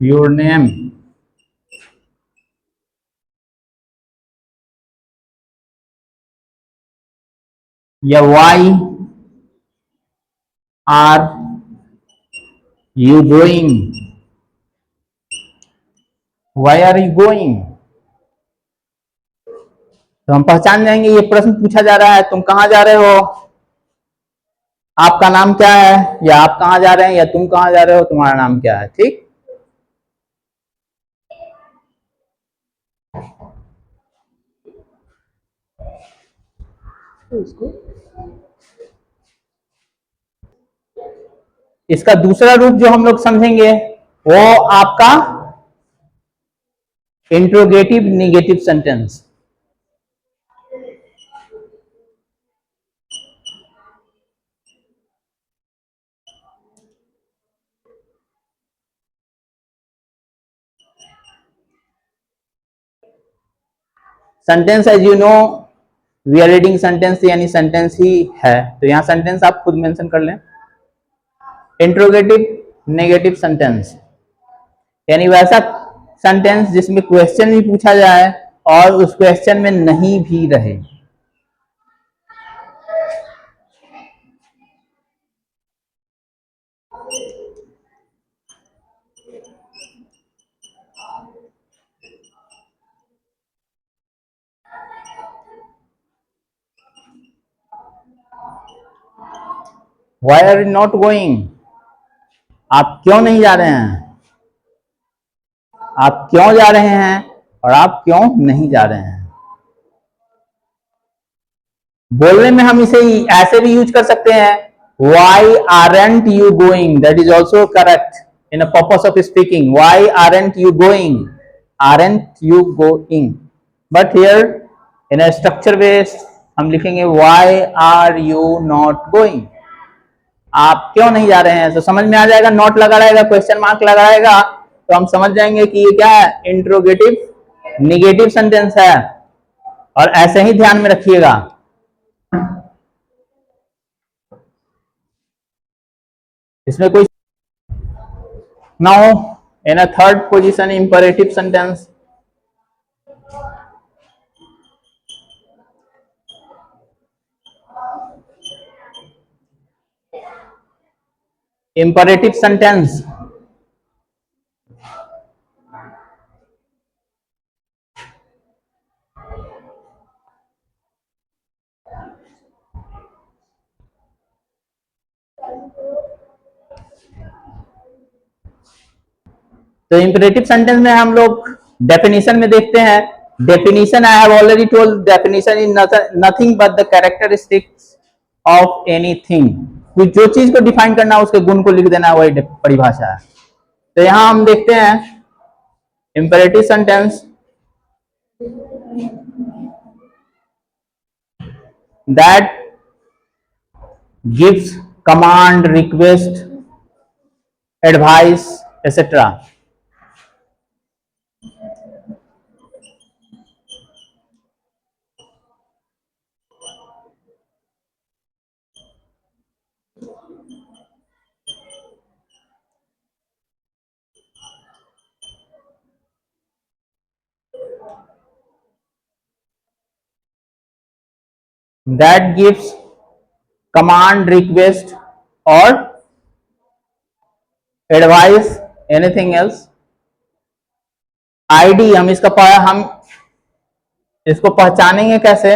Your name, या why are you going, why are you going. तो हम पहचान जाएंगे ये प्रश्न पूछा जा रहा है, तुम कहां जा रहे हो, आपका नाम क्या है, या आप कहां जा रहे हैं, या तुम कहां जा रहे हो, तुम्हारा नाम क्या है। ठीक, इसका दूसरा रूप जो हम लोग समझेंगे वो आपका interrogative negative sentence. Sentence as you know we are reading sentence, यानी सेंटेंस ही है, तो यहां सेंटेंस आप खुद मेंशन कर लें। इंट्रोगेटिव नेगेटिव सेंटेंस यानी वैसा सेंटेंस जिसमें क्वेश्चन भी पूछा जाए और उस क्वेश्चन में नहीं भी रहे। Why are you not going? आप क्यों नहीं जा रहे हैं, आप क्यों जा रहे हैं और आप क्यों नहीं जा रहे हैं। बोलने में हम इसे ऐसे भी यूज कर सकते हैं, why aren't you going, that is also correct in a purpose of speaking, why aren't you going, aren't you going, but here in a structure base हम लिखेंगे why are you not going, आप क्यों नहीं जा रहे हैं। तो समझ में आ जाएगा, नॉट लगा रहेगा, क्वेश्चन मार्क लगा रहेगा, तो हम समझ जाएंगे कि ये क्या है, इंट्रोगेटिव निगेटिव सेंटेंस है, और ऐसे ही ध्यान में रखिएगा। इसमें कोई now in a third position imperative sentence, imperative sentence तो इंपरेटिव सेंटेंस में हम लोग डेफिनेशन में देखते हैं। Definition I have already told, definition is nothing but the characteristics of anything, कुछ जो चीज को डिफाइन करना उसके गुण को लिख देना, वही परिभाषा है। तो यहां हम देखते हैं imperative sentence that gives command, request, advice etc. that gives command, request or advice, anything else. ID हम इसको पहचानेंगे कैसे,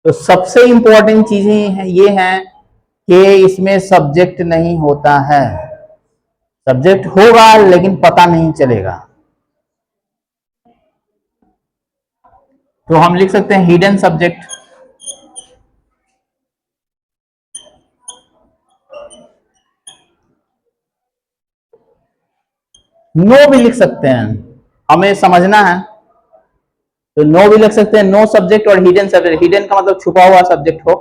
तो सबसे इंपॉर्टेंट चीजें ये हैं कि इसमें सब्जेक्ट नहीं होता है, सब्जेक्ट होगा लेकिन पता नहीं चलेगा। तो हम लिख सकते हैं हिडन सब्जेक्ट, नो भी लिख सकते हैं, हमें समझना है तो नो भी लिख सकते हैं, नो सब्जेक्ट और हिडन सब्जेक्ट। हिडन का मतलब छुपा हुआ सब्जेक्ट हो।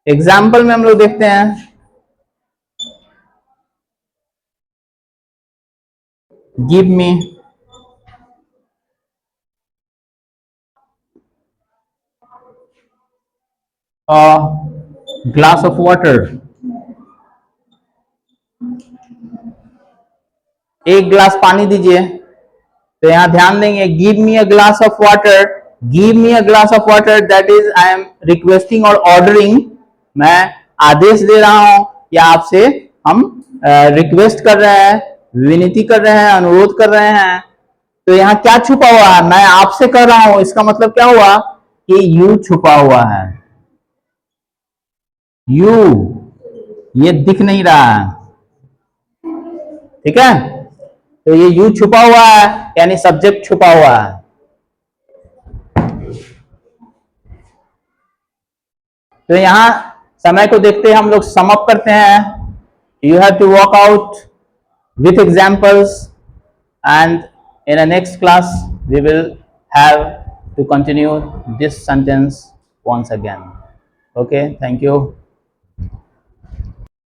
एग्जाम्पल में हम लोग देखते हैं, give me a glass of water, एक ग्लास पानी दीजिए। तो यहां ध्यान देंगे, give me a glass of water, give me a glass of water, that is I am requesting और ऑर्डरिंग, मैं आदेश दे रहा हूं या आपसे हम रिक्वेस्ट कर रहे हैं, विनती कर रहे हैं, अनुरोध कर रहे हैं। तो यहाँ क्या छुपा हुआ है, मैं आपसे कर रहा हूं, इसका मतलब क्या हुआ कि यू छुपा हुआ है, यू, ये दिख नहीं रहा है, ठीक है। तो ये यू छुपा हुआ है, यानी सब्जेक्ट छुपा हुआ है। तो यहां समय को देखते हम लोग सम अप करते हैं। You have to work out with examples, and in a next class we will have to continue this sentence once again. Okay, thank you.